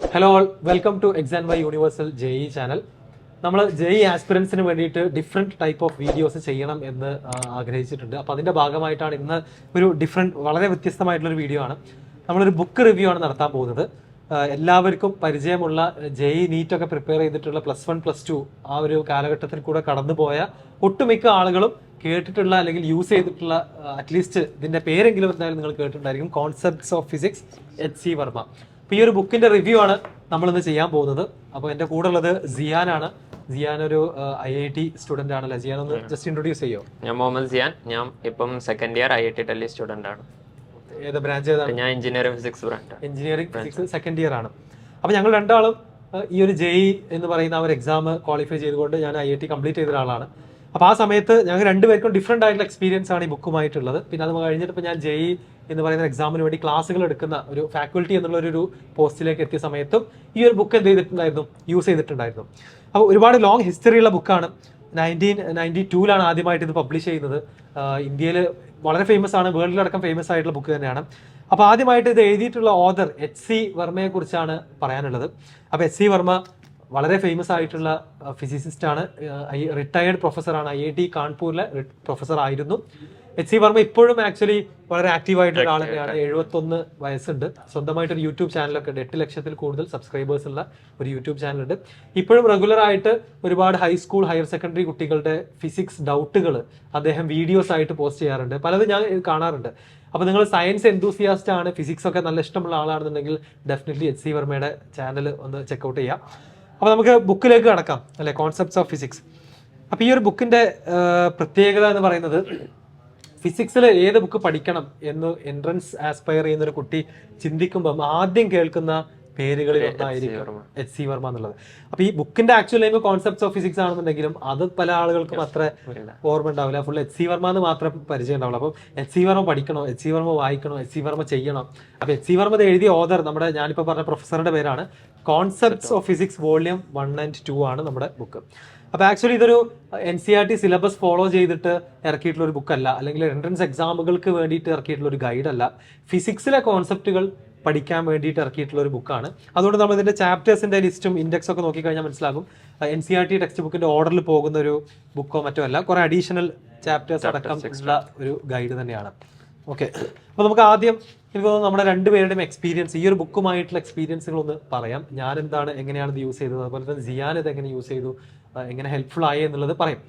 Hello all, welcome to exam by universal JEE channel. നമ്മൾ JEE ആസ്പിറൻസിന് വേണ്ടിയിട്ട് different type of videos ചെയ്യണം എന്ന് ആഗ്രഹിച്ചിട്ടുണ്ട്. അപ്പോൾ അതിൻ്റെ ഭാഗമായിട്ടാണ് ഇന്ന് ഒരു വളരെ വ്യത്യസ്തമായിട്ടുള്ളൊരു വീഡിയോ ആണ്. നമ്മളൊരു ബുക്ക് റിവ്യൂ ആണ് നടത്താൻ പോകുന്നത്. എല്ലാവർക്കും പരിചയമുള്ള JEE നീറ്റ് ഒക്കെ പ്രിപ്പയർ ചെയ്തിട്ടുള്ള +1 +2 ആ ഒരു കാലഘട്ടത്തിൽ കൂടെ കടന്നുപോയ ഒട്ടുമിക്ക ആളുകളും കേട്ടിട്ടുള്ള അല്ലെങ്കിൽ യൂസ് ചെയ്തിട്ടുള്ള അറ്റ്ലീസ്റ്റ് ഇതിൻ്റെ പേരെങ്കിലും എന്തായാലും നിങ്ങൾ കേട്ടിട്ടുണ്ടായിരിക്കും, concepts of physics, HC Verma. അപ്പോൾ ഈ ഒരു ബുക്കിന്റെ റിവ്യൂ ആണ് നമ്മളിന്ന് ചെയ്യാൻ പോകുന്നത്. അപ്പോൾ എൻ്റെ കൂടെ ഉള്ളത് സിയാനാണ്. സിയാൻ ഒരു IIT സ്റ്റുഡന്റ് ആണല്ലേ? സിയാൻ ഒന്ന് ജസ്റ്റ് ഇൻട്രൊഡ്യൂസ് ചെയ്യോ? ഞാൻ മുഹമ്മദ് സിയാൻ. ഞാൻ ഇപ്പം second year IIT Delhi student ആണ്. ഏത് ബ്രാഞ്ച് ഏതാണ്? ഞാൻ engineering physics branch. Engineering physics second year ആണ്. അപ്പോൾ ഞങ്ങൾ രണ്ടാളും ഈ ഒരു JEE എന്ന് പറയുന്ന ആ ഒരു എക്സാം ക്വാളിഫൈ ചെയ്തുകൊണ്ട് ഞാൻ IIT കംപ്ലീറ്റ് ചെയ്ത ഒരാളാണ്. അപ്പോൾ ആ സമയത്ത് ഞങ്ങൾ രണ്ടുപേർക്കും ഡിഫറെൻ്റ് ആയിട്ടുള്ള എക്സ്പീരിയൻസ് ആണ് ഈ ബുക്കുമായിട്ടുള്ളത്. പിന്നെ അത് കഴിഞ്ഞിട്ട് ഇപ്പോൾ ഞാൻ JEE എന്ന് പറയുന്ന എക്സാമിന് വേണ്ടി ക്ലാസ്സുകൾ എടുക്കുന്ന ഒരു ഫാക്കൽറ്റി എന്നുള്ളൊരു പോസ്റ്റിലേക്ക് എത്തിയ സമയത്തും ഈ ഒരു ബുക്ക് എന്ത് ചെയ്തിട്ടുണ്ടായിരുന്നു, യൂസ് ചെയ്തിട്ടുണ്ടായിരുന്നു. അപ്പോൾ ഒരുപാട് ലോങ് ഹിസ്റ്ററിയുള്ള ബുക്കാണ്. 1992 ആദ്യമായിട്ട് ഇത് പബ്ലിഷ് ചെയ്യുന്നത്. ഇന്ത്യയിൽ വളരെ ഫേമസ് ആണ്, വേൾഡിലടക്കം ഫേമസ് ആയിട്ടുള്ള ബുക്ക് തന്നെയാണ്. അപ്പോൾ ആദ്യമായിട്ട് ഇത് എഴുതിയിട്ടുള്ള ഓഥർ HC വർമ്മയെ കുറിച്ചാണ് പറയാനുള്ളത്. അപ്പോൾ HC വർമ്മ വളരെ ഫേമസ് ആയിട്ടുള്ള ഫിസിസിസ്റ്റ് ആണ്, റിട്ടയേർഡ് പ്രൊഫസറാണ്, IIT കാൺപൂരിലെ പ്രൊഫസർ ആയിരുന്നു. HC വർമ്മ ഇപ്പോഴും ആക്ച്വലി വളരെ ആക്റ്റീവ് ആയിട്ടുള്ള ആൾ തന്നെയാണ്. 71 വയസ്സുണ്ട്. സ്വന്തമായിട്ടൊരു യൂട്യൂബ് ചാനലൊക്കെ ഉണ്ട്. 8 ലക്ഷത്തിൽ കൂടുതൽ സബ്സ്ക്രൈബേഴ്സ് ഉള്ള ഒരു യൂട്യൂബ് ചാനലുണ്ട്. ഇപ്പോഴും റെഗുലർ ആയിട്ട് ഒരുപാട് ഹൈസ്കൂൾ ഹയർ സെക്കൻഡറി കുട്ടികളുടെ ഫിസിക്സ് ഡൗട്ടുകൾ അദ്ദേഹം വീഡിയോസ് ആയിട്ട് പോസ്റ്റ് ചെയ്യാറുണ്ട്. പലതും ഞാൻ കാണാറുണ്ട്. അപ്പോൾ നിങ്ങൾ സയൻസ് എന്തൂസിയാസ്റ്റ് ആണ്, ഫിസിക്സ് ഒക്കെ നല്ല ഇഷ്ടമുള്ള ആളാണെന്നുണ്ടെങ്കിൽ ഡെഫിനറ്റ്ലി HC വർമ്മയുടെ ചാനൽ ഒന്ന് ചെക്കൗട്ട് ചെയ്യാം. അപ്പോൾ നമുക്ക് ബുക്കിലേക്ക് കടക്കാം അല്ലെ, കോൺസെപ്റ്റ്സ് ഓഫ് ഫിസിക്സ്. അപ്പോൾ ഈ ഒരു ബുക്കിന്റെ പ്രത്യേകത എന്ന് പറയുന്നത്, ഫിസിക്സിൽ ഏത് ബുക്ക് പഠിക്കണം എന്ന് എൻട്രൻസ് ആസ്പയർ ചെയ്യുന്ന ഒരു കുട്ടി ചിന്തിക്കുമ്പം ആദ്യം കേൾക്കുന്ന പേരുകളിൽ ഒന്നായിരിക്കും HC വർമ്മ എന്നുള്ളത്. അപ്പൊ ഈ ബുക്കിന്റെ actual name concepts of physics ആണെന്നുണ്ടെങ്കിലും അത് പല ആളുകൾക്കും അത്ര ഓർമ്മ ഉണ്ടാവില്ല. ഫുൾ HC വർമ്മ എന്ന് മാത്രം പരിചയം ഉണ്ടാവുള്ളൂ. അപ്പം HC വർമ്മ പഠിക്കണോ, HC വർമ്മ വായിക്കണോ, HC വർമ്മ ചെയ്യണം. അപ്പൊ HC വർമ്മ എഴുതിയ ഓഥർ നമ്മുടെ ഞാനിപ്പോൾ പറഞ്ഞ പ്രൊഫസറുടെ പേരാണ്. Concepts of physics volume 1 and 2 ആണ് നമ്മുടെ ബുക്ക്. അപ്പോൾ ആക്ച്വലി ഇതൊരു NCERT സിലബസ് ഫോളോ ചെയ്തിട്ട് ഇറക്കിയിട്ടുള്ള ഒരു ബുക്കല്ല, അല്ലെങ്കിൽ എൻട്രൻസ് എക്സാമുകൾക്ക് വേണ്ടിയിട്ട് ഇറക്കിയിട്ടുള്ള ഒരു ഗൈഡല്ല. ഫിസിക്സിലെ കോൺസെപ്റ്റുകൾ പഠിക്കാൻ വേണ്ടിയിട്ട് ഇറക്കിയിട്ടുള്ള ഒരു ബുക്കാണ്. അതുകൊണ്ട് നമ്മൾ ഇതിന്റെ ചാപ്റ്റേഴ്സിന്റെ ലിസ്റ്റും ഇൻഡെക്സ് ഒക്കെ നോക്കിക്കഴിഞ്ഞാൽ മനസ്സിലാകും NCERT ടെക്സ്റ്റ് ബുക്കിന്റെ ഓർഡറിൽ പോകുന്ന ഒരു ബുക്കോ മറ്റോ അല്ല, കുറെ അഡീഷണൽ ചാപ്റ്റേഴ്സ് അടക്കം ഉള്ള ഒരു ഗൈഡ് തന്നെയാണ്. ഓക്കെ, അപ്പോൾ നമുക്ക് ആദ്യം എനിക്ക് തോന്നുന്നു നമ്മുടെ രണ്ടുപേരുടെയും എക്സ്പീരിയൻസ്, ഈ ഒരു ബുക്കുമായിട്ടുള്ള എക്സ്പീരിയൻസുകൾ ഒന്ന് പറയാം. ഞാൻ എന്താണ്, എങ്ങനെയാണ് ഇത് യൂസ് ചെയ്തത്, അതുപോലെ തന്നെ സിയാൻ ഇത് എങ്ങനെ യൂസ് ചെയ്തു, എങ്ങനെ ഹെൽപ്ഫുൾ ആയി എന്നുള്ളത് പറയും.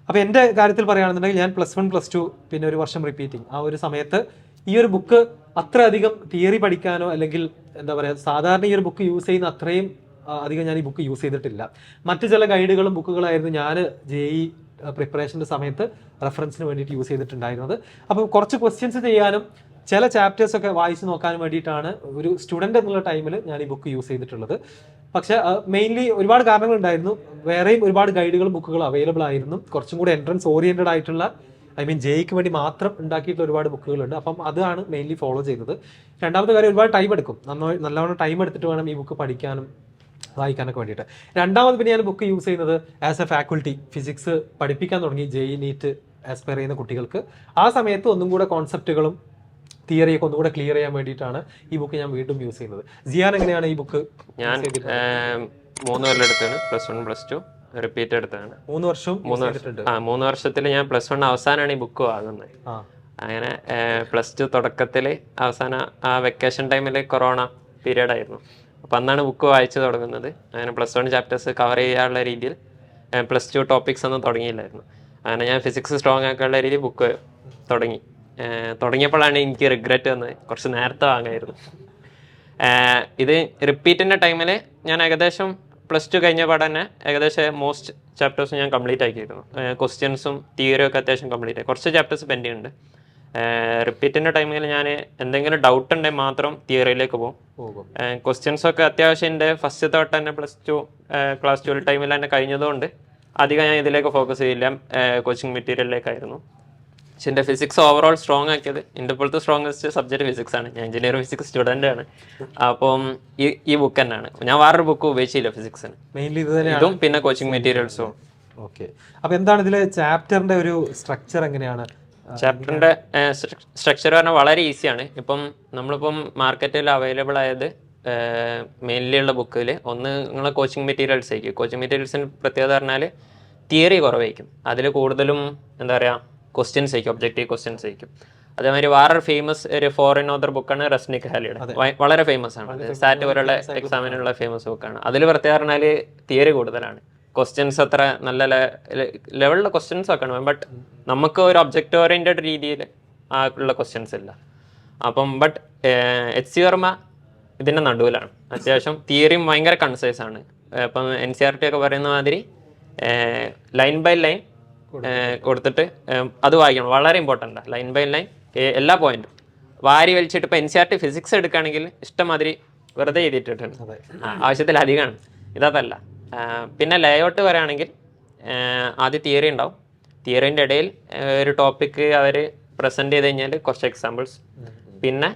അപ്പോൾ എൻ്റെ കാര്യത്തിൽ പറയുകയാണെന്നുണ്ടെങ്കിൽ ഞാൻ +1 +2 പിന്നെ ഒരു വർഷം റിപ്പീറ്റിംഗ് ആ ഒരു സമയത്ത് ഈ ഒരു ബുക്ക് അത്ര അധികം തിയറി പഠിക്കാനോ അല്ലെങ്കിൽ എന്താ പറയുക, സാധാരണ ഈ ഒരു ബുക്ക് യൂസ് ചെയ്യുന്ന അത്രയും അധികം ഞാൻ ഈ ബുക്ക് യൂസ് ചെയ്തിട്ടില്ല. മറ്റു ചില ഗൈഡുകളും ബുക്കുകളായിരുന്നു ഞാൻ JEE പ്രിപ്പറേഷൻ്റെ സമയത്ത് റെഫറൻസിന് വേണ്ടിയിട്ട് യൂസ് ചെയ്തിട്ടുണ്ടായിരുന്നത്. അപ്പോൾ കുറച്ച് ക്വസ്റ്റ്യൻസ് ചെയ്യാനും ചില ചാപ്റ്റേഴ്സ് ഒക്കെ വായിച്ച് നോക്കാനും വേണ്ടിയിട്ടാണ് ഒരു സ്റ്റുഡൻ്റ് എന്നുള്ള ടൈമിൽ ഞാൻ ഈ ബുക്ക് യൂസ് ചെയ്തിട്ടുള്ളത്. പക്ഷെ മെയിൻലി ഒരുപാട് കാരണങ്ങളുണ്ടായിരുന്നു. വേറെയും ഒരുപാട് ഗൈഡുകളും ബുക്കുകളും അവൈലബിൾ ആയിരുന്നു. കുറച്ചും കൂടി എൻട്രൻസ് ഓറിയന്റഡ് ആയിട്ടുള്ള, JEEക്ക് വേണ്ടി മാത്രം ഉണ്ടാക്കിയിട്ടുള്ള ഒരുപാട് ബുക്കുകളുണ്ട്. അപ്പം അതാണ് മെയിൻലി ഫോളോ ചെയ്തത്. രണ്ടാമത്തെ കാര്യം, ഒരുപാട് ടൈം എടുക്കും. നല്ലവണ്ണം ടൈം എടുത്തിട്ട് വേണം ഈ ബുക്ക് പഠിക്കാനും വായിക്കാനൊക്കെ വേണ്ടിയിട്ട്. രണ്ടാമത് പിന്നെ ഞാൻ ബുക്ക് യൂസ് ചെയ്യുന്നത് ആസ് എ ഫാക്കൽറ്റി, ഫിസിക്സ് പഠിപ്പിക്കാൻ തുടങ്ങി JEE നീറ്റ് ആസ്പയർ ചെയ്യുന്ന കുട്ടികൾക്ക്. ആ സമയത്ത് ഒന്നും കൂടെ കോൺസെപ്റ്റുകളും തിയറിയൊക്കെ ഒന്നുകൂടെ ക്ലിയർ ചെയ്യാൻ വേണ്ടിയിട്ടാണ് ഈ ബുക്ക് ഞാൻ വീണ്ടും യൂസ് ചെയ്യുന്നത്. സിയാൻ എങ്ങനെയാണ് ഈ ബുക്ക്? ഞാൻ 3 കൊല്ലം എടുത്താണ്, +1 +2 റിപ്പീറ്റ് എടുത്തതാണ്. 3 വർഷം 3 വർഷത്തിൽ ഞാൻ +1 അവസാനമാണ് ഈ ബുക്ക് വാങ്ങുന്നത്. അങ്ങനെ +2 തുടക്കത്തിൽ അവസാനം ആ വെക്കേഷൻ ടൈമിൽ കൊറോണ പീരീഡ് ആയിരുന്നു. അപ്പം അന്നാണ് ബുക്ക് വായിച്ചു തുടങ്ങുന്നത്. അങ്ങനെ +1 ചാപ്റ്റേഴ്സ് കവർ ചെയ്യാനുള്ള രീതിയിൽ +2 ടോപ്പിക്സ് ഒന്നും തുടങ്ങിയില്ലായിരുന്നു. അങ്ങനെ ഞാൻ ഫിസിക്സ് സ്ട്രോങ് ആക്കാനുള്ള രീതിയിൽ ബുക്ക് തുടങ്ങിയപ്പോഴാണ് എനിക്ക് റിഗ്രറ്റ് വന്നത്, കുറച്ച് നേരത്തെ വാങ്ങായിരുന്നു. ഇത് റിപ്പീറ്റിൻ്റെ ടൈമിൽ ഞാൻ ഏകദേശം +2 കഴിഞ്ഞ പാടെ തന്നെ ഏകദേശം മോസ്റ്റ് ചാപ്റ്റേഴ്സും ഞാൻ കംപ്ലീറ്റ് ആക്കിയിരുന്നു. ക്വസ്റ്റ്യൻസും തിയറിയും ഒക്കെ അത്യാവശ്യം കംപ്ലീറ്റ് ആയി. കുറച്ച് ചാപ്റ്റേഴ്സ് പെൻഡിങ് ഉണ്ട്. റിപ്പീറ്റിൻ്റെ ടൈമിൽ ഞാൻ എന്തെങ്കിലും ഡൗട്ട് ഉണ്ടെങ്കിൽ മാത്രം തിയറിയിലേക്ക് പോകും. ക്വസ്റ്റ്യൻസൊക്കെ അത്യാവശ്യം എൻ്റെ ഫസ്റ്റ് തൊട്ട് തന്നെ +2 ക്ലാസ് 12 ടൈമിൽ തന്നെ കഴിഞ്ഞതുകൊണ്ട് അധികം ഞാൻ ഇതിലേക്ക് ഫോക്കസ് ചെയ്യില്ല, കോച്ചിങ് മെറ്റീരിയലിലേക്കായിരുന്നു. പക്ഷെ എൻ്റെ ഫിസിക്സ് ഓവറോൾ സ്ട്രോങ് ആക്കിയത്, എൻ്റെ ഇപ്പോഴത്തെ സ്ട്രോങ്ങസ്റ്റ് സബ്ജക്ട് ഫിസിക്സ് ആണ്. ഞാൻ എഞ്ചിനീയറിംഗ് ഫിസിക്സ് സ്റ്റുഡൻ്റ് ആണ്. അപ്പം ഈ ബുക്ക് തന്നെയാണ്. ഞാൻ വേറൊരു ബുക്ക് ഉപയോഗിച്ചില്ല ഫിസിക്സിന്, മെയിൻലി ഇതും പിന്നെ കോച്ചിങ് മെറ്റീരിയൽസും. ഓക്കെ, അപ്പോൾ എന്താണ് ഇതിലെ ചാപ്റ്ററിന്റെ ഒരു സ്ട്രക്ചർ എങ്ങനെയാണ്? ചാപ്റ്ററിന്റെ സ്ട്രക്ചർ പറഞ്ഞാൽ വളരെ ഈസിയാണ്. ഇപ്പം നമ്മളിപ്പം മാർക്കറ്റിൽ അവൈലബിൾ ആയത് മെയിൻലി ഉള്ള ബുക്കിൽ ഒന്ന് നിങ്ങളെ കോച്ചിങ് മെറ്റീരിയൽസ് ആയിരിക്കും. കോച്ചിങ് മെറ്റീരിയൽസിന് പ്രത്യേകത പറഞ്ഞാൽ തിയറി കുറവായിരിക്കും, അതിൽ കൂടുതലും എന്താ പറയുക ക്വസ്റ്റ്യൻസ് ആയിരിക്കും, ഒബ്ജക്റ്റീവ് ക്വസ്റ്റ്യൻസ് ആയിരിക്കും. അതേമാതിരി വേറൊരു ഫേമസ് ഒരു ഫോറിൻ ഓതർ ബുക്കാണ് റസ്നിക് ഹാലിയുടെ, വളരെ ഫേമസ് ആണ്, സാറ്റ് പോലുള്ള എക്സാമിനുള്ള ഫേമസ് ബുക്കാണ്. അതിൽ പ്രത്യേകം പറഞ്ഞാൽ തിയറി കൂടുതലാണ്, ക്വസ്റ്റ്യൻസ് അത്ര നല്ല ലെവലിലുള്ള ക്വസ്റ്റ്യൻസ് ഒക്കെ ആണ്, ബട്ട് നമുക്ക് ഒരു ഒബ്ജക്റ്റ് ഓറിയൻറ്റഡ് രീതിയിൽ ഉള്ള ക്വസ്റ്റ്യൻസ് ഇല്ല. അപ്പം ബട്ട് HC വർമ്മ ഇതിൻ്റെ നടുവിലാണ്, അത്യാവശ്യം തിയറിയും ഭയങ്കര കൺസൈസ് ആണ്. ഇപ്പം NCERT ഒക്കെ പറയുന്ന മാതിരി ലൈൻ ബൈ ലൈൻ കൊടുത്തിട്ട് അത് വായിക്കണം, വളരെ ഇമ്പോർട്ടൻ്റ്. ലൈൻ ബൈ ലൈൻ എല്ലാ പോയിന്റും വാരി വലിച്ചിട്ട് ഇപ്പം NCERT ഫിസിക്സ് എടുക്കുകയാണെങ്കിൽ ഇഷ്ടംമാതിരി വെറുതെ എഴുതിയിട്ടുണ്ട്, ആവശ്യത്തിലധികമാണ്. ഇതല്ല. പിന്നെ ലേഔട്ട് പറയുകയാണെങ്കിൽ ആദ്യം തിയറി ഉണ്ടാവും, തിയറിൻ്റെ ഇടയിൽ ഒരു ടോപ്പിക്ക് അവർ പ്രസൻറ്റ് ചെയ്ത് കഴിഞ്ഞാൽ കുറച്ച് എക്സാമ്പിൾസ്, പിന്നെ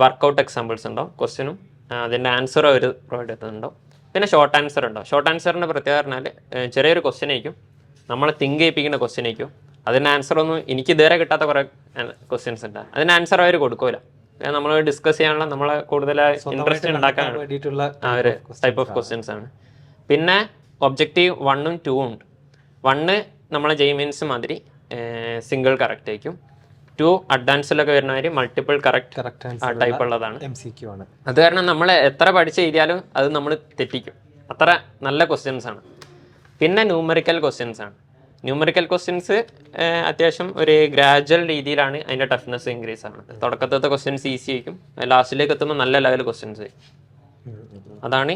വർക്കൗട്ട് എക്സാമ്പിൾസ് ഉണ്ടാവും, ക്വസ്റ്റ്യനും അതിൻ്റെ ആൻസറും അവർ പ്രൊവൈഡ് ചെയ്തിട്ടുണ്ടാവും. പിന്നെ ഷോർട്ട് ആൻസർ ഉണ്ടാവും. ഷോർട്ട് ആൻസറിൻ്റെ പ്രത്യേകത പറഞ്ഞാൽ ചെറിയൊരു ക്വസ്റ്റ്യൻ ആയിരിക്കും, നമ്മളെ തിങ്ക് ചെയ്യിപ്പിക്കുന്ന ക്വസ്റ്റ്യൻ ആയിരിക്കും. അതിൻ്റെ ആൻസറൊന്നും എനിക്ക് ഇതുവരെ കിട്ടാത്ത കുറേ ക്വസ്റ്റ്യൻസ് ഉണ്ട്, അതിൻ്റെ ആൻസർ അവർ കൊടുക്കില്ല. നമ്മൾ ഡിസ്കസ് ചെയ്യാനുള്ള നമ്മളെ കൂടുതൽ ഇൻട്രസ്റ്റ് ഉണ്ടാക്കാൻ വേണ്ടിയിട്ടുള്ള ഒരു ടൈപ്പ് ഓഫ് ക്വസ്റ്റ്യൻസ് ആണ്. പിന്നെ ഒബ്ജക്റ്റീവ് 1ഉം 2ഉം ഉണ്ട്. 1 നമ്മളെ ജെയ്മെയിൻസ് മാതിരി സിംഗിൾ കറക്റ്റ് ആയിരിക്കും. 2 അഡ്വാൻസിലൊക്കെ വരുന്നവര് മൾട്ടിപ്പിൾ കറക്റ്റ് ടൈപ്പ് ഉള്ളതാണ്. MCQ ആണ്. അത് കാരണം നമ്മൾ എത്ര പഠിച്ച് എഴുതിയാലും അത് നമ്മൾ തെറ്റിക്കും, അത്ര നല്ല ക്വസ്റ്റ്യൻസ് ആണ്. പിന്നെ ന്യൂമറിക്കൽ ക്വസ്റ്റ്യൻസ് ആണ്. ന്യൂമറിക്കൽ ക്വസ്റ്റ്യൻസ് അത്യാവശ്യം ഒരു ഗ്രാജുവൽ രീതിയിലാണ് അതിൻ്റെ ടഫ്നെസ് ഇൻക്രീസ് ആണ്. തുടക്കത്തെ ക്വസ്റ്റ്യൻസ് ഈസി ആയിരിക്കും, ലാസ്റ്റിലേക്ക് എത്തുമ്പോൾ നല്ല ലെവൽ ക്വസ്റ്റ്യൻസ് ആയിരിക്കും. അതാണ്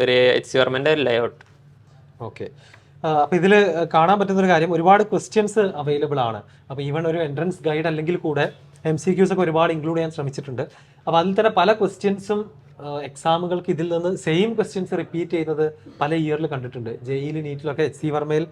ഒരു HC വർമ്മൻ്റെ ലേഔട്ട്. ഓക്കെ. അപ്പോൾ ഇതിൽ കാണാൻ പറ്റുന്നൊരു കാര്യം, ഒരുപാട് ക്വസ്റ്റ്യൻസ് അവൈലബിൾ ആണ്. അപ്പോൾ ഈവൺ ഒരു എൻട്രൻസ് ഗൈഡ് അല്ലെങ്കിൽ കൂടെ MCQs ഒക്കെ ഒരുപാട് ഇൻക്ലൂഡ് ചെയ്യാൻ ശ്രമിച്ചിട്ടുണ്ട്. അപ്പോൾ അതിൽ തന്നെ പല ക്വസ്റ്റ്യൻസും എക്സാമുകൾക്ക് ഇതിൽ നിന്ന് സെയിം ക്വസ്റ്റ്യൻസ് റിപ്പീറ്റ് ചെയ്യുന്നത് പല ഇയറിൽ കണ്ടിട്ടുണ്ട്. ജെയിൽ നീറ്റിലൊക്കെ HC വർമ്മയിൽ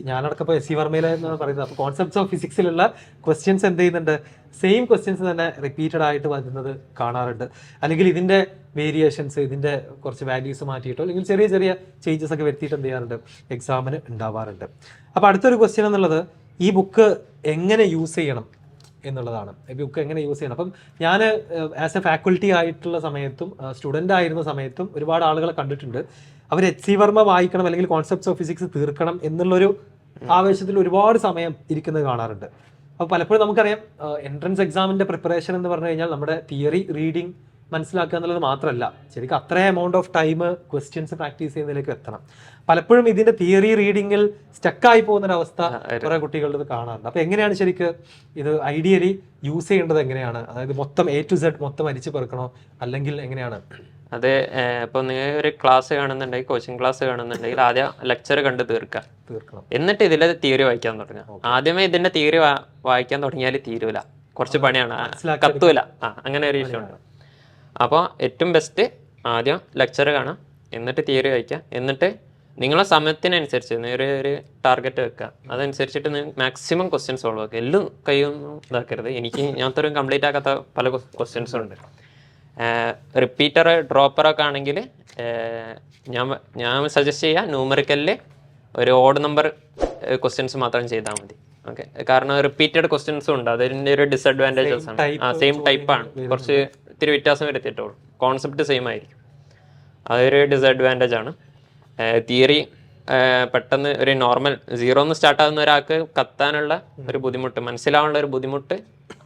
ഞാനടക്കം ഇപ്പോൾ HC വർമ്മയിൽ എന്നാണ് പറയുന്നത്. അപ്പോൾ കോൺസെപ്റ്റ്സ് ഓഫ് ഫിസിക്സിലുള്ള ക്വസ്റ്റ്യൻസ് എന്ത് ചെയ്യുന്നുണ്ട്, സെയിം ക്വസ്റ്റ്യൻസ് തന്നെ റിപ്പീറ്റഡ് ആയിട്ട് വരുന്നത് കാണാറുണ്ട്. അല്ലെങ്കിൽ ഇതിൻ്റെ വേരിയേഷൻസ്, ഇതിൻ്റെ കുറച്ച് വാല്യൂസ് മാറ്റിയിട്ടോ അല്ലെങ്കിൽ ചെറിയ ചെറിയ ചേഞ്ചസ് ഒക്കെ വരുത്തിയിട്ട് എന്ത് ചെയ്യാറുണ്ട്, എക്സാമിന് ഉണ്ടാവാറുണ്ട്. അപ്പോൾ അടുത്തൊരു ക്വസ്റ്റ്യൻ എന്നുള്ളത്, ഈ ബുക്ക് എങ്ങനെ യൂസ് ചെയ്യണം എന്നുള്ളതാണ്. ഈ ബുക്ക് എങ്ങനെ യൂസ് ചെയ്യണം. അപ്പം ഞാൻ ആസ് എ ഫാക്കൽറ്റി ആയിട്ടുള്ള സമയത്തും സ്റ്റുഡൻ്റ് ആയിരുന്ന സമയത്തും ഒരുപാട് ആളുകളെ കണ്ടിട്ടുണ്ട്, അവർ HC വർമ്മ വായിക്കണം അല്ലെങ്കിൽ കോൺസെപ്റ്റ്സ് ഓഫ് ഫിസിക്സ് തീർക്കണം എന്നുള്ളൊരു ആവേശത്തിൽ ഒരുപാട് സമയം ഇരിക്കുന്നത് കാണാറുണ്ട്. അപ്പോൾ പലപ്പോഴും നമുക്കറിയാം എൻട്രൻസ് എക്സാമിൻ്റെ പ്രിപ്പറേഷൻ എന്ന് പറഞ്ഞു കഴിഞ്ഞാൽ നമ്മുടെ തിയറി റീഡിങ് മനസ്സിലാക്കുക എന്നുള്ളത് മാത്രമല്ല, ശരിക്കും അത്രയും amount of time questions practice ചെയ്യുന്നതിലേക്ക് എത്തണം. പലപ്പോഴും ഇതിന്റെ തിയറി റീഡിങ്ങിൽ സ്റ്റക്കായി പോകുന്നൊരവസ്ഥ കുറെ കുട്ടികളുടെ കാണാറുണ്ട്. അപ്പോൾ എങ്ങനെയാണ് ശരിക്ക് ഇത് ഐഡിയലി യൂസ് ചെയ്യേണ്ടത്, എങ്ങനെയാണ്? അതായത് മൊത്തം A to Z മൊത്തം അരിച്ചു പെറുക്കണോ, അല്ലെങ്കിൽ എങ്ങനെയാണ്? അത് ഇപ്പോൾ നിങ്ങൾ ഒരു ക്ലാസ് കാണുന്നുണ്ടെങ്കിൽ, കോച്ചിങ് ക്ലാസ് കാണുന്നുണ്ടെങ്കിൽ ആദ്യം ലെക്ചർ കണ്ട് തീർക്കണം, എന്നിട്ട് ഇതിലെ തിയറി വായിക്കാൻ തുടങ്ങുക. ആദ്യമേ ഇതിന്റെ തിയറി വായിക്കാൻ തുടങ്ങിയാൽ തീരൂല, കുറച്ച് പണിയാണ്, കത്തൂല. അങ്ങനെ ഒരു ഇഷ്യൂ ഉണ്ട്. അപ്പോൾ ഏറ്റവും ബെസ്റ്റ് ആദ്യം ലെക്ചർ കാണാം, എന്നിട്ട് തിയറി വായിക്കുക. എന്നിട്ട് നിങ്ങളെ സമയത്തിനനുസരിച്ച് ഒരു ടാർഗറ്റ് വെക്കുക, അതനുസരിച്ചിട്ട് മാക്സിമം ക്വസ്റ്റ്യൻസ് സോൾവ് ആക്കുക. എല്ലാം കൈയൊന്നും ഇതാക്കരുത്. ഞാൻ ഇത്രയും കംപ്ലീറ്റ് ആക്കാത്ത പല ക്വസ്റ്റ്യൻസും ഉണ്ട്. റിപ്പീറ്റർ ഡ്രോപ്പറൊക്കെ ആണെങ്കിൽ ഞാൻ സജസ്റ്റ് ചെയ്യാം ന്യൂമറിക്കലിൽ ഒരു ഓഡ് നമ്പർ ക്വസ്റ്റ്യൻസ് മാത്രം ചെയ്താൽ മതി. ഓക്കെ, കാരണം റിപ്പീറ്റഡ് ക്വസ്റ്റ്യൻസും ഉണ്ട്, അതിൻ്റെ ഒരു ഡിസഡ്വാൻറ്റേജസ് ആണ്. സെയിം ടൈപ്പാണ്, കുറച്ച് ഇത്തിരി വ്യത്യാസം വരുത്തിയിട്ടുള്ളൂ, കോൺസെപ്റ്റ് സെയിം ആയിരിക്കും. അതൊരു ഡിസഡ്വാൻറ്റേജ് ആണ്. തിയറി പെട്ടെന്ന് ഒരു നോർമൽ 0 സ്റ്റാർട്ട് ആകുന്ന ഒരാൾക്ക് കത്താനുള്ള ഒരു ബുദ്ധിമുട്ട്, മനസ്സിലാവാനുള്ള ഒരു ബുദ്ധിമുട്ട്,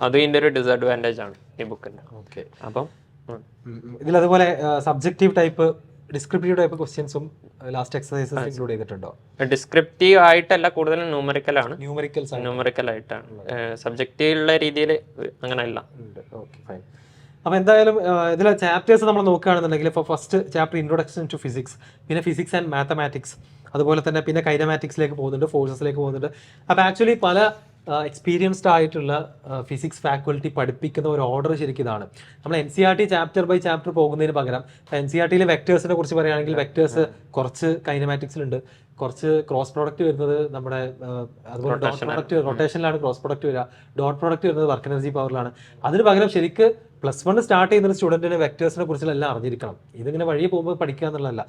അതും ഇതിൻ്റെ ഒരു ഡിസഡ്വാൻറ്റേജ് ആണ് ഈ ബുക്കിൻ്റെ. ഓക്കെ. അപ്പം ഇതിലതുപോലെ സബ്ജക്റ്റീവ് ടൈപ്പ്, ഡിസ്ക്രിപ്റ്റീവ് ടൈപ്പ് ക്വസ്റ്റ്യൻസും ലാസ്റ്റ് എക്സസൈസസ് ഇൻക്ലൂഡ് ചെയ്തിട്ടുണ്ടോ? ഡിസ്ക്രിപ്റ്റീവ് ആയിട്ടല്ല, കൂടുതലും ന്യൂമറിക്കലാണ്. ന്യൂമറിക്കൽ ആയിട്ടാണ്. സബ്ജക്റ്റീവുള്ള രീതിയിൽ അങ്ങനെ അല്ല. Okay, fine. അപ്പോൾ എന്തായാലും ഇതിലെ ചാപ്റ്റേഴ്സ് നമ്മൾ നോക്കുകയാണെന്നുണ്ടെങ്കിൽ, ഇപ്പോൾ first chapter introduction to physics, പിന്നെ ഫിസിക്സ് ആൻഡ് മാത്തമാറ്റിക്സ്, അതുപോലെ തന്നെ പിന്നെ കൈനമാറ്റിക്സിലേക്ക് പോകുന്നുണ്ട്, ഫോഴ്സസിലേക്ക് പോകുന്നുണ്ട്. അപ്പോൾ ആക്ച്വലി പല എക്സ്പീരിയൻസ്ഡ് ആയിട്ടുള്ള ഫിസിക്സ് ഫാക്കൽറ്റി പഠിപ്പിക്കുന്ന ഒരു ഓർഡർ ശരിക്കും ഇതാണ്. നമ്മൾ NCERT ചാപ്റ്റർ ബൈ ചാപ്റ്റർ പോകുന്നതിന് പകരം NCERTയിലെ വെക്ടേഴ്സിനെ കുറിച്ച് പറയുകയാണെങ്കിൽ വെക്ടേഴ്സ് കുറച്ച് കൈനമാറ്റിക്സിലുണ്ട്, കുറച്ച് ക്രോസ് പ്രോഡക്റ്റ് വരുന്നത് നമ്മുടെ അതുപോലെ ഡോട്ട് പ്രോഡക്റ്റ് റൊട്ടേഷനിലാണ് ക്രോസ് പ്രോഡക്റ്റ് വരിക, ഡോട്ട് പ്രോഡക്റ്റ് വരുന്നത് വർക്ക് എനർജി പവറിലാണ്. അതിന് പകരം ശരിക്ക് +1 സ്റ്റാർട്ട് ചെയ്യുന്ന ഒരു സ്റ്റുഡന്റിന് വെക്ടേഴ്സിനെ കുറിച്ചുള്ള എല്ലാം അറിഞ്ഞിരിക്കണം. ഇതിങ്ങനെ വഴി പോകുമ്പോൾ പഠിക്കുക എന്നുള്ളതല്ല.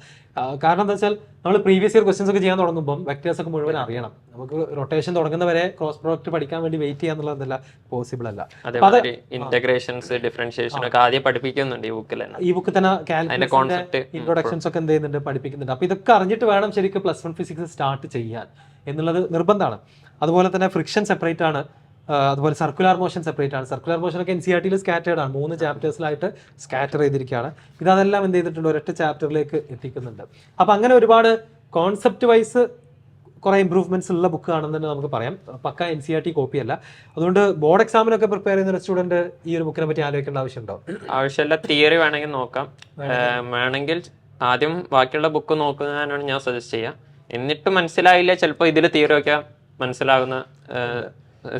കാരണം എന്താ വെച്ചാൽ നമ്മൾ പ്രീവിയസ് ഇയർ ക്വസ്റ്റ്യൻസ് ഒക്കെ ചെയ്യാൻ തുടങ്ങുമ്പോൾ വെക്ടേഴ്സ് ഒക്കെ മുഴുവൻ അറിയണം. നമുക്ക് റൊട്ടേഷൻ തുടങ്ങുന്നവരെ ക്രോസ് പ്രോഡക്റ്റ് പഠിക്കാൻ വേണ്ടി വെയിറ്റ് ചെയ്യാന്നുള്ളതല്ല പോസിബിൾ അല്ല. അതേമാതിരി ഇന്റഗ്രേഷൻസ് ഡിഫറൻഷിയേഷൻ ഒക്കെ ആദ്യം പഠിപ്പിക്കുന്നുണ്ട് ഈ ബുക്കിൽ തന്നെ. ഈ ബുക്ക് തന്നെ കാൽക്കുലസിന്റെ ഇൻട്രൊഡക്ഷൻസ് ഒക്കെ എന്ത് ചെയ്യുന്നുണ്ട്, പഠിപ്പിക്കുന്നുണ്ട്. അപ്പൊ ഇതൊക്കെ അറിഞ്ഞിട്ട് വേണം ശരിക്കും +1 ഫിസിക്സ് സ്റ്റാർട്ട് ചെയ്യാൻ എന്നുള്ളത് നിർബന്ധമാണ്. അതുപോലെ തന്നെ ഫ്രിക്ഷൻ സെപ്പറേറ്റ് ആണ്, അതുപോലെ സർക്കുലർ മോഷൻ സെപ്പറേറ്റ് ആണ്. സർക്കുലർ മോഷൻ ഒക്കെ NCERT സ്കാറ്റേർഡ് ആണ്, 3 ചാപ്റ്റേഴ്സിലായിട്ട് സ്കാറ്റർ ചെയ്തിരിക്കുകയാണ്. ഇതെല്ലാം എന്ത് ചെയ്തിട്ടുണ്ട്, ഒരൊറ്റ ചാപ്റ്ററിലേക്ക് എത്തിക്കുന്നുണ്ട്. അപ്പം അങ്ങനെ ഒരുപാട് കോൺസെപ്റ്റ് വൈസ് കുറേ ഇമ്പ്രൂവ്മെന്റ്സ് ഉള്ള ബുക്ക് ആണെന്ന് തന്നെ നമുക്ക് പറയാം. പക്ക NCERT കോപ്പി അല്ല. അതുകൊണ്ട് ബോർഡ് എക്സാമിനൊക്കെ പ്രിപ്പയർ ചെയ്യുന്ന ഒരു സ്റ്റുഡന്റ് ഈ ഒരു ബുക്കിനെ പറ്റി ആലോചിക്കേണ്ട ആവശ്യമുണ്ടോ? ആവശ്യമില്ല. തിയറി വേണമെങ്കിൽ നോക്കാം, വേണമെങ്കിൽ ആദ്യം ബാക്കിയുള്ള ബുക്ക് നോക്കുന്നതിനാണ് ഞാൻ സജസ്റ്റ് ചെയ്യുക. എന്നിട്ട് മനസ്സിലായില്ല, ചിലപ്പോൾ ഇതിൽ തിയറി ഒക്കെ മനസ്സിലാകുന്ന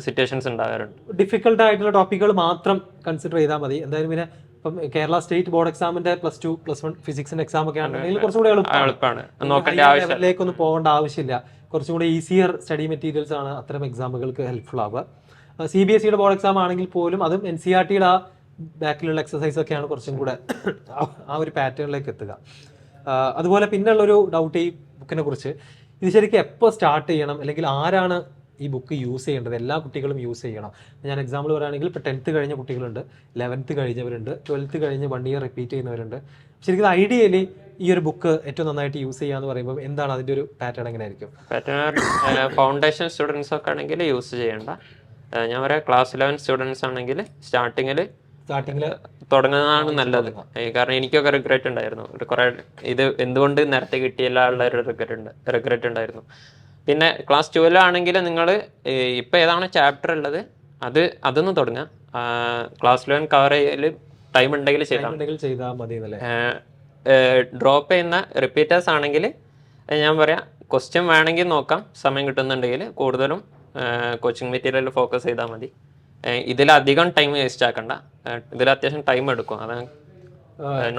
സിറ്റുവേഷൻസ് ഉണ്ടാകാറുണ്ട്. ഡിഫിക്കൽട്ട് ആയിട്ടുള്ള ടോപ്പിക്കുകൾ മാത്രം കൺസിഡർ ചെയ്താൽ മതി. എന്തായാലും പിന്നെ ഇപ്പം കേരള സ്റ്റേറ്റ് ബോർഡ് എക്സാമിന്റെ +2 +1 ഫിസിക്സിന്റെ എക്സാം ഒക്കെ ആണെങ്കിൽ കുറച്ചും കൂടി എളുപ്പമാണ്, ലെവലിലേക്കൊന്നും പോകേണ്ട ആവശ്യമില്ല. കുറച്ചും കൂടി ഈസിയർ സ്റ്റഡി മെറ്റീരിയൽസ് ആണ് അത്തരം എക്സാമുകൾക്ക് ഹെൽപ്ഫുൾ ആവുക. CBSE ബോർഡ് എക്സാം ആണെങ്കിൽ പോലും അതും NCERT ആ ബാക്കിലുള്ള എക്സസൈസ് ഒക്കെയാണ് കുറച്ചും കൂടെ ആ ഒരു പാറ്റേണിലേക്ക് എത്തുക. അതുപോലെ പിന്നുള്ളൊരു ഡൗട്ട് ഈ ബുക്കിനെ കുറിച്ച്, ഇത് ശരിക്കും എപ്പോൾ സ്റ്റാർട്ട് ചെയ്യണം, അല്ലെങ്കിൽ ആരാണ് ഈ ബുക്ക് യൂസ് ചെയ്യേണ്ടത്? എല്ലാ കുട്ടികളും യൂസ് ചെയ്യണം. ഞാൻ എക്സാമ്പിൾ പറയുകയാണെങ്കിൽ ഇപ്പോൾ 10th കഴിഞ്ഞ കുട്ടികളുണ്ട്, 11th കഴിഞ്ഞവരുണ്ട്, 12th കഴിഞ്ഞ് 1 ഇയർ റിപ്പീറ്റ് ചെയ്യുന്നവരുണ്ട്. ശരിക്കും ഐഡിയലി ഈ ഒരു ബുക്ക് ഏറ്റവും നന്നായിട്ട് യൂസ് ചെയ്യാന്ന് പറയുമ്പോൾ എന്താണ് അതിൻ്റെ ഒരു പാറ്റേൺ? എങ്ങനെയായിരിക്കും പാറ്റേൺ? ഫൗണ്ടേഷൻ സ്റ്റുഡൻസ് ഒക്കെ ആണെങ്കിൽ യൂസ് ചെയ്യേണ്ട. ഞാൻ പറയാം, ക്ലാസ് 11 സ്റ്റുഡൻസ് ആണെങ്കിൽ സ്റ്റാർട്ടിങ്ങിൽ തുടങ്ങുന്നതാണ് നല്ലത്. കാരണം എനിക്കൊക്കെ റിഗ്രറ്റ് ഉണ്ടായിരുന്നു, കുറെ ഇത് എന്തുകൊണ്ട് നേരത്തെ കിട്ടിയില്ല ഉള്ള ഒരു റിഗ്രറ്റ് ഉണ്ടായിരുന്നു. പിന്നെ ക്ലാസ് 12 ആണെങ്കിൽ നിങ്ങൾ ഇപ്പം ഏതാണ് ചാപ്റ്റർ ഉള്ളത് അതൊന്ന് തുടങ്ങുക. ക്ലാസ് 11 കവർ ചെയ്യൽ ടൈം ഉണ്ടെങ്കിൽ ചെയ്താൽ മതി. ഡ്രോപ്പ് ചെയ്യുന്ന റിപ്പീറ്റേഴ്സ് ആണെങ്കിൽ ഞാൻ പറയാം, ക്വസ്റ്റ്യൻ വേണമെങ്കിൽ നോക്കാം, സമയം കിട്ടുന്നുണ്ടെങ്കിൽ. കൂടുതലും കോച്ചിങ് മെറ്റീരിയൽ ഫോക്കസ് ചെയ്താൽ മതി. ഇതിലധികം ടൈം വേസ്റ്റ് ആക്കണ്ട. ഇതിൽ അത്യാവശ്യം ടൈം എടുക്കും. അത്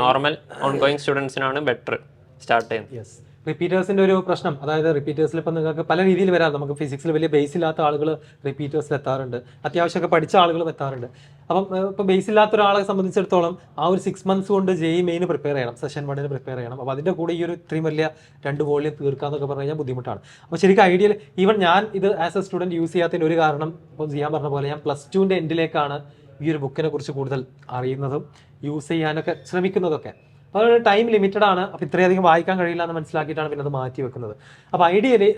നോർമൽ ഓൺ ഗോയിങ് സ്റ്റുഡൻസിനാണ് ബെറ്റർ സ്റ്റാർട്ട് ചെയ്യുന്നത്. റിപ്പീറ്റേഴ്സിന്റെ ഒരു പ്രശ്നം, അതായത് റിപ്പീറ്റേഴ്സിൽ ഇപ്പം നിങ്ങൾക്ക് പല രീതിയിൽ വരാം. നമുക്ക് ഫിസിക്സിൽ വലിയ ബേസ് ഇല്ലാത്ത ആളുകൾ റിപ്പീറ്റേഴ്സിൽ എത്താറുണ്ട്, അത്യാവശ്യമൊക്കെ പഠിച്ച ആളുകളും എത്താറുണ്ട്. അപ്പം ഇപ്പോൾ ബേസ് ഇല്ലാത്ത ഒരാളെ സംബന്ധിച്ചിടത്തോളം ആ ഒരു 6 months കൊണ്ട് JEE മെയിൻ പ്രിപ്പയർ ചെയ്യണം, സെഷൻ 1 പ്രിപ്പയർ ചെയ്യണം. അപ്പോൾ അതിൻ്റെ കൂടെ ഈ ഒരു ഇത്രയും വലിയ 2 വോളിയം തീർക്കാന്നൊക്കെ പറഞ്ഞു കഴിഞ്ഞാൽ ബുദ്ധിമുട്ടാണ്. അപ്പോൾ ശരിക്കും ഐഡിയൽ, ഈവൻ ഞാൻ ഇത് ആസ് എ സ്റ്റുഡൻറ്റ് യൂസ് ചെയ്യാത്തതിന് ഒരു കാരണം, ഇപ്പോൾ ചെയ്യാൻ പറഞ്ഞ പോലെ ഞാൻ +2ൻ്റെ എൻഡിലേക്കാണ് ഈ ഒരു ബുക്കിനെ കുറിച്ച് കൂടുതൽ അറിയുന്നതും യൂസ് ചെയ്യാനൊക്കെ ശ്രമിക്കുന്നതൊക്കെ. അപ്പോൾ ടൈം ലിമിറ്റഡ് ആണ്. അപ്പോൾ ഇത്രയധികം വായിക്കാൻ കഴിയില്ല എന്ന് മനസ്സിലാക്കിയിട്ടാണ് പിന്നെ അത് മാറ്റി വെക്കുന്നത്. അപ്പോൾ ഐഡിയലി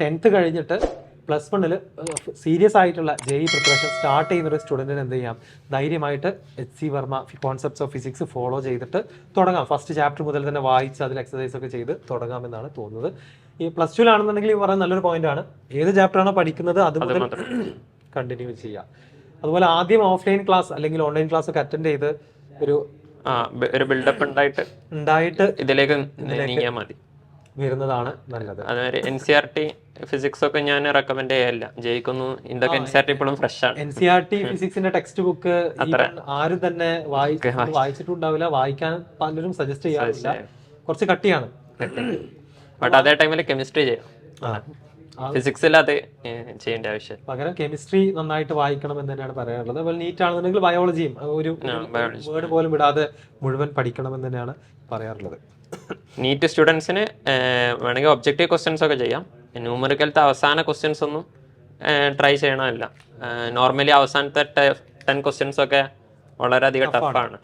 10th കഴിഞ്ഞിട്ട് +1 സീരിയസ് ആയിട്ടുള്ള JEE പ്രിപ്പറേഷൻ സ്റ്റാർട്ട് ചെയ്യുന്ന ഒരു സ്റ്റുഡൻറ്റിന് എന്ത് ചെയ്യാം, ധൈര്യമായിട്ട് HC Varma concepts of physics follow ചെയ്തിട്ട് തുടങ്ങാം. ഫസ്റ്റ് ചാപ്റ്റർ മുതൽ തന്നെ വായിച്ച് അതിൽ എക്സസൈസ് ഒക്കെ ചെയ്ത് തുടങ്ങാമെന്നാണ് തോന്നുന്നത്. ഈ +2 ആണെന്നുണ്ടെങ്കിൽ ഈ പറയുന്ന നല്ലൊരു പോയിന്റാണ്. ഏത് ചാപ്റ്ററാണോ പഠിക്കുന്നത് അത് മുതൽ കണ്ടിന്യൂ ചെയ്യാം. അതുപോലെ ആദ്യം ഓഫ്ലൈൻ ക്ലാസ് അല്ലെങ്കിൽ ഓൺലൈൻ ക്ലാസ് ഒക്കെ അറ്റൻഡ് ചെയ്ത് ഒരു ബിൽഡപ്പ് ഉണ്ടായിട്ട് ഇതിലേക്ക് നീങ്ങിയാൽ മതി, വരുന്നതാണ് നല്ലത്. അതുവരെ NCERT ഫിസിക്സ് ഒക്കെ ഞാൻ റെക്കമെൻഡ് ചെയ്യല്ല. ജയിക്കൊന്നും ഇതൊക്കെ NCERT ഇപ്പോഴും ഫ്രഷ് ആണ്. NCERT ഫിസിക്സിന്റെ ടെക്സ്റ്റ് ബുക്ക് ആരും തന്നെ വായിച്ചിട്ടുണ്ടാവില്ല, വായിക്കാൻ പലരും സജസ്റ്റ് ചെയ്യാറില്ല, കുറച്ച് കട്ടിയാണ്. ബട്ട് അതേ ടൈമിൽ കെമിസ്ട്രി ചെയ്യാം, ഫിസിക്സിൽ അത് ചെയ്യേണ്ട ആവശ്യം. പകരം കെമിസ്ട്രി നന്നായിട്ട് വായിക്കണം എന്ന് തന്നെയാണ് പറയാറുള്ളത്. അതുപോലെ നീറ്റ് ആണെന്നുണ്ടെങ്കിൽ ബയോളജിയും ഒരു വേർഡ് പോലും വിടാതെ മുഴുവൻ പഠിക്കണം എന്ന് തന്നെയാണ് പറയാറുള്ളത്. നീറ്റ് സ്റ്റുഡൻസിന് വേണമെങ്കിൽ ഒബ്ജക്റ്റീവ് ക്വസ്റ്റ്യൻസ് ഒക്കെ ചെയ്യാം. ന്യൂമറിക്കലത്തെ അവസാന ക്വസ്റ്റ്യൻസ് ഒന്നും ട്രൈ ചെയ്യണമല്ല. നോർമലി അവസാനത്തെ 10 ക്വസ്റ്റ്യൻസ് ഒക്കെ വളരെയധികം ടഫാണ്,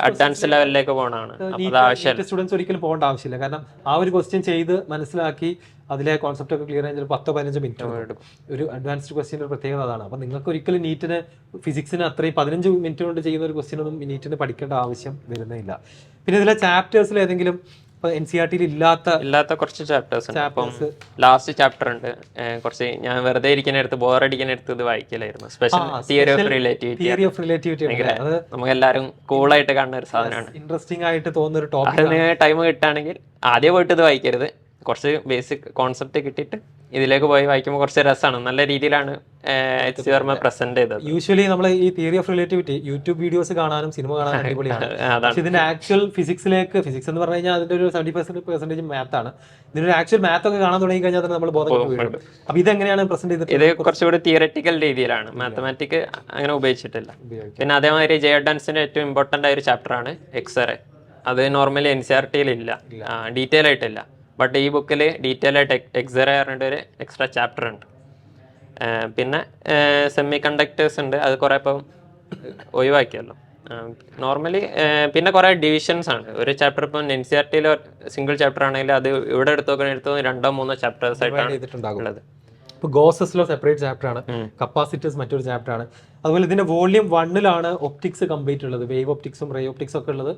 അഡ്വാൻസ് ലെവലിലേക്ക് പോകണമാണ്. സ്റ്റുഡൻസ് ഒരിക്കലും പോകേണ്ട ആവശ്യമില്ല. കാരണം ആ ഒരു ക്വസ്റ്റ്യൻ ചെയ്ത് മനസ്സിലാക്കി അതിലെ കോൺസെപ്റ്റ് ഒക്കെ ക്ലിയർ ചെയ്യാൻ 10-15 മിനിറ്റ് എടുക്കും. ഒരു അഡ്വാൻസ്ഡ് ക്വസ്റ്റ്യൻ്റെ പ്രത്യേകത അതാണ്. അപ്പം നിങ്ങൾക്ക് ഒരിക്കലും നീറ്റിന് ഫിസിക്സിന് അത്രയും 15 മിനിറ്റ് കൊണ്ട് ചെയ്യുന്ന ഒരു ക്വസ്റ്റ്യൻ ഒന്നും നീറ്റിന് പഠിക്കേണ്ട ആവശ്യം വരുന്നില്ല. പിന്നെ ഇതിലെ ചാപ്റ്റേഴ്സിൽ ഏതെങ്കിലും NCERT ഇല്ലാത്ത കുറച്ച് ചാപ്റ്റേഴ്സ്, ലാസ്റ്റ് ചാപ്റ്റർ ഉണ്ട് കുറച്ച്. ഞാൻ വെറുതെ ഇരിക്കുന്നിടത്ത് ബോറടിക്കുന്നിടത്ത് ഇത് വായിക്കലായിരുന്നു. സ്പെഷ്യൽ തിയറി ഓഫ് റിലേറ്റിവിറ്റി നമുക്ക് എല്ലാവരും കൂളായിട്ട് കാണുന്ന ഒരു സാധനമാണ്. ഇൻട്രസ്റ്റിംഗ് ആയിട്ട് തോന്നുന്ന ഒരു ടോപ്പിക്. ടൈം കിട്ടുകയാണെങ്കിൽ ആദ്യം പോയിട്ട് ഇത് വായിക്കരുത്, കുറച്ച് ബേസിക് കോൺസെപ്റ്റ് കിട്ടിയിട്ട് ഇതിലേക്ക് പോയി വായിക്കുമ്പോൾ കുറച്ച് രസമാണ്. നല്ല രീതിയിലാണ് എച്ച് സി വർമ്മ പ്രസന്റ് ചെയ്തത്. യൂഷ്വലി നമ്മൾ ഈ theory of relativity YouTube videos കാണാനും സിനിമ കാണാനും അടിപൊളിയാണ്. പക്ഷെ ഇതിന്റെ ആക്ച്വൽ ഫിസിക്സിലേക്ക്, ഫിസിക്സ് എന്ന് പറഞ്ഞു കഴിഞ്ഞാൽ അതിന്റെ ഒരു 70% മാത്ത് ആണ്. ഇതിനൊരു ആക്ച്വൽ മാത്ത് ഒക്കെ കാണാൻ തുടങ്ങി കഴിഞ്ഞാൽ നമ്മൾ ബോധം വീഴും. അപ്പൊ ഇതെങ്ങനെയാണ് പ്രസന്റ് ചെയ്തത്? ഇത് കുറച്ചുകൂടി തിയററ്റിക്കൽ രീതിയിലാണ്, മാത്തമാറ്റിക് അങ്ങനെ ഉപയോഗിച്ചിട്ടില്ല. പിന്നെ അതേമാതിരി ജെ ഡാൻസിന്റെ ഏറ്റവും ഇമ്പോർട്ടന്റ് ആയ ഒരു ചാപ്റ്റർ ആണ് എക്സ്റേ. അത് നോർമലി NCERT ഇല്ല, ഡീറ്റെയിൽ ആയിട്ടില്ല. ബട്ട് ഈ ബുക്കിൽ ഡീറ്റെയിൽ ആയിട്ട് എക്സ്റേ പറഞ്ഞിട്ട് ഒരു എക്സ്ട്രാ ചാപ്റ്റർ ഉണ്ട്. പിന്നെ സെമി കണ്ടക്ടേഴ്സ് ഉണ്ട്, അത് കുറേ ഇപ്പം ഒഴിവാക്കിയല്ലോ നോർമലി. പിന്നെ കുറേ ഡിവിഷൻസ് ആണ്. ഒരു ചാപ്റ്റർ ഇപ്പം NCERT സിംഗിൾ ചാപ്റ്റർ ആണെങ്കിൽ അത് ഇവിടെ എടുത്തോ 2-3 ചാപ്റ്റേഴ്സ് ആയിട്ടാണ് ഉള്ളത്. ഇപ്പോൾ ഗോസസിലോ സെപ്പറേറ്റ് ചാപ്റ്റർ ആണ്, കപ്പാസിറ്റേഴ്സ് മറ്റൊരു ചാപ്റ്റർ ആണ്. അതുപോലെ ഇതിന്റെ വോളിയം 1 ഒപ്റ്റിക്സ് കംപ്ലീറ്റ് ഉള്ളത്, വേവ് ഒപ്റ്റിക്സും റേ ഒപ്റ്റിക്സും ഒക്കെ ഉള്ളത്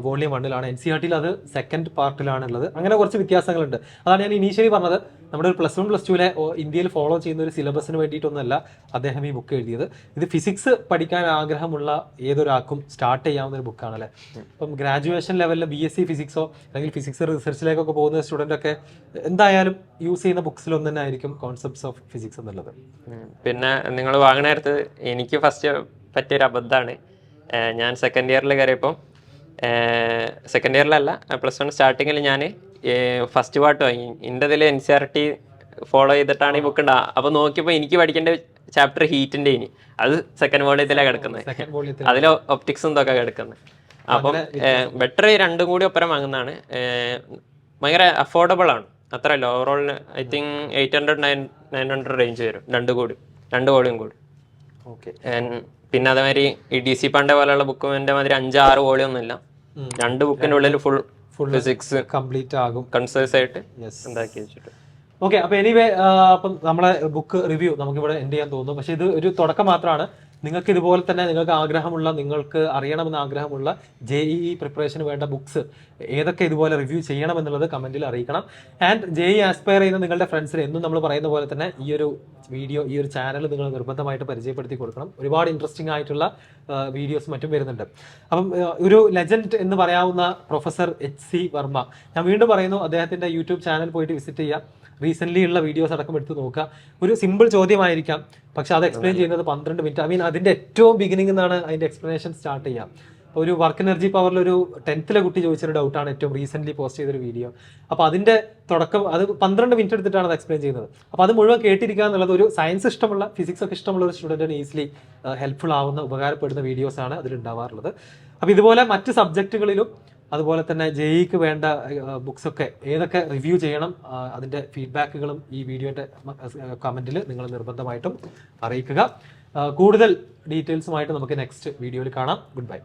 വോളിയം 1 NCERT അത് സെക്കൻഡ് പാർട്ടിലാണ് ഉള്ളത്. അങ്ങനെ കുറച്ച് വ്യത്യാസങ്ങളുണ്ട്. അതാണ് ഞാൻ ഇനീഷ്യലി പറഞ്ഞത്, നമ്മുടെ ഒരു +1 +2 ഇന്ത്യയിൽ ഫോളോ ചെയ്യുന്ന ഒരു സിലബസിന് വേണ്ടിയിട്ടൊന്നുമല്ല അദ്ദേഹം ഈ ബുക്ക് എഴുതിയത്. ഇത് ഫിസിക്സ് പഠിക്കാൻ ആഗ്രഹമുള്ള ഏതൊരാൾക്കും സ്റ്റാർട്ട് ചെയ്യാവുന്ന ഒരു ബുക്കാണല്ലേ. ഇപ്പം ഗ്രാജുവേഷൻ ലെവലിൽ BSc ഫിസിക്സോ അല്ലെങ്കിൽ ഫിസിക്സ് റിസർച്ചിലേക്കൊക്കെ പോകുന്ന സ്റ്റുഡൻ്റ് ഒക്കെ എന്തായാലും യൂസ് ചെയ്യുന്ന ബുക്സിലൊന്നും തന്നെ ആയിരിക്കും കോൺസെപ്റ്റ്സ് ഓഫ് ഫിസിക്സ് എന്നുള്ളത്. പിന്നെ നിങ്ങൾ വാങ്ങണ നേരത്ത് എനിക്ക് ഫസ്റ്റ് പറ്റിയൊരു അബദ്ധമാണ്. ഞാൻ സെക്കൻഡ് ഇയറിൽ കയറിയപ്പോൾ, സെക്കൻഡ് ഇയറിലല്ല +1 സ്റ്റാർട്ടിങ്ങിൽ ഞാൻ ഫസ്റ്റ് പാർട്ട് വാങ്ങി. എൻ്റെ ഇതിൽ NCERT ഫോളോ ചെയ്തിട്ടാണ് ഈ ബുക്ക് ഉണ്ടാവുക. അപ്പോൾ നോക്കിയപ്പോൾ എനിക്ക് പഠിക്കേണ്ട ചാപ്റ്റർ ഹീറ്റിൻ്റെ ഇനി അത് സെക്കൻഡ് വോളിയത്തിലാണ് കിടക്കുന്നത്, അതിൽ ഒപ്റ്റിക്സും ഇതൊക്കെ കിടക്കുന്നത്. അപ്പം ബെറ്റർ രണ്ടും കൂടി ഒപ്പരം വാങ്ങുന്നതാണ്. ഭയങ്കര അഫോർഡബിൾ ആണ്, അത്ര അല്ല. ഓവറോൾ ഐ തിങ്ക് 800-900 റേഞ്ച് വരും രണ്ട് വോളിയം കൂടി. പിന്നെ അതേമാതിരി ഈ DC പാണ്ഡെ പോലെയുള്ള ബുക്കും എൻ്റെ മാതിരി 5-6 വോളിയം ഒന്നുമില്ല. 2 ബുക്കിൻ്റെ ഉള്ളിൽ ഫുൾ ഫിസിക്സ് കംപ്ലീറ്റ് ആകും, കൺസേഴ്സ് ആയിട്ട് ഉണ്ടാക്കി വെച്ചിട്ട്. ഓക്കെ, അപ്പോൾ എനിവേ അപ്പം നമ്മളെ ബുക്ക് റിവ്യൂ നമുക്കിവിടെ എൻഡ് ചെയ്യാൻ തോന്നുന്നു. പക്ഷേ ഇത് ഒരു തുടക്കം മാത്രമാണ്. നിങ്ങൾക്ക് ഇതുപോലെ തന്നെ നിങ്ങൾക്ക് അറിയണമെന്ന് ആഗ്രഹമുള്ള JEE പ്രിപ്പറേഷന് വേണ്ട ബുക്സ് ഏതൊക്കെ ഇതുപോലെ റിവ്യൂ ചെയ്യണമെന്നുള്ളത് കമൻറ്റിൽ അറിയിക്കണം. ആൻഡ് JEE ആസ്പയർ ചെയ്യുന്ന നിങ്ങളുടെ ഫ്രണ്ട്സിന് എന്നും നമ്മൾ പറയുന്ന പോലെ തന്നെ ഈ ഒരു വീഡിയോ, ഈ ഒരു ചാനൽ നിങ്ങൾ നിർബന്ധമായിട്ട് പരിചയപ്പെടുത്തി കൊടുക്കണം. ഒരുപാട് ഇൻട്രസ്റ്റിംഗ് ആയിട്ടുള്ള വീഡിയോസ് മറ്റും വരുന്നുണ്ട്. അപ്പം ഒരു ലെജൻഡ് എന്ന് പറയാവുന്ന പ്രൊഫസർ HC വർമ്മ, ഞാൻ വീണ്ടും പറയുന്നു, അദ്ദേഹത്തിൻ്റെ യൂട്യൂബ് ചാനൽ പോയിട്ട് വിസിറ്റ് ചെയ്യുക. റീസെൻ്റ്ലി ഉള്ള വീഡിയോസ് അടക്കം എടുത്ത് നോക്കുക. ഒരു സിമ്പിൾ ചോദ്യമായിരിക്കാം, പക്ഷെ അത് എക്സ്പ്ലെയിൻ ചെയ്യുന്നത് 12 മിനിറ്റ്. അതിൻ്റെ ഏറ്റവും ബിഗിനിങ് നിന്നാണ് അതിൻ്റെ എക്സ്പ്ലനേഷൻ സ്റ്റാർട്ട് ചെയ്യാം. ഒരു വർക്ക് എനർജി പവറിൽ ഒരു 10th കുട്ടി ചോദിച്ചൊരു ഡൗട്ടാണ് ഏറ്റവും റീസെൻ്റ്ലി പോസ്റ്റ് ചെയ്തൊരു വീഡിയോ. അപ്പോൾ അതിൻ്റെ തുടക്കം അത് 12 മിനിറ്റ് എടുത്തിട്ടാണ് അത് എക്സ്പ്ലെയിൻ ചെയ്യുന്നത്. അപ്പോൾ അത് മുഴുവൻ കേട്ടിരിക്കുക എന്നുള്ളത് ഒരു സയൻസ് ഇഷ്ടമുള്ള, ഫിസിക്സ് ഒക്കെ ഇഷ്ടമുള്ള ഒരു സ്റ്റുഡൻറ്റിന് ഈസിലി ഹെൽപ്ഫുൾ ആവുന്ന, ഉപകാരപ്പെടുന്ന വീഡിയോസാണ് അതിലുണ്ടാവാറുള്ളത്. അപ്പോൾ ഇതുപോലെ മറ്റ് സബ്ജക്റ്റുകളിലും അതുപോലെ തന്നെ JEEക്ക് വേണ്ട ബുക്സൊക്കെ ഏതൊക്കെ റിവ്യൂ ചെയ്യണം, അതിൻ്റെ ഫീഡ്ബാക്കുകളും ഈ വീഡിയോയുടെ കമൻറ്റിൽ നിങ്ങൾ നിർബന്ധമായിട്ടും അറിയിക്കുക. കൂടുതൽ ഡീറ്റെയിൽസുമായിട്ട് നമുക്ക് നെക്സ്റ്റ് വീഡിയോയിൽ കാണാം. Good bye.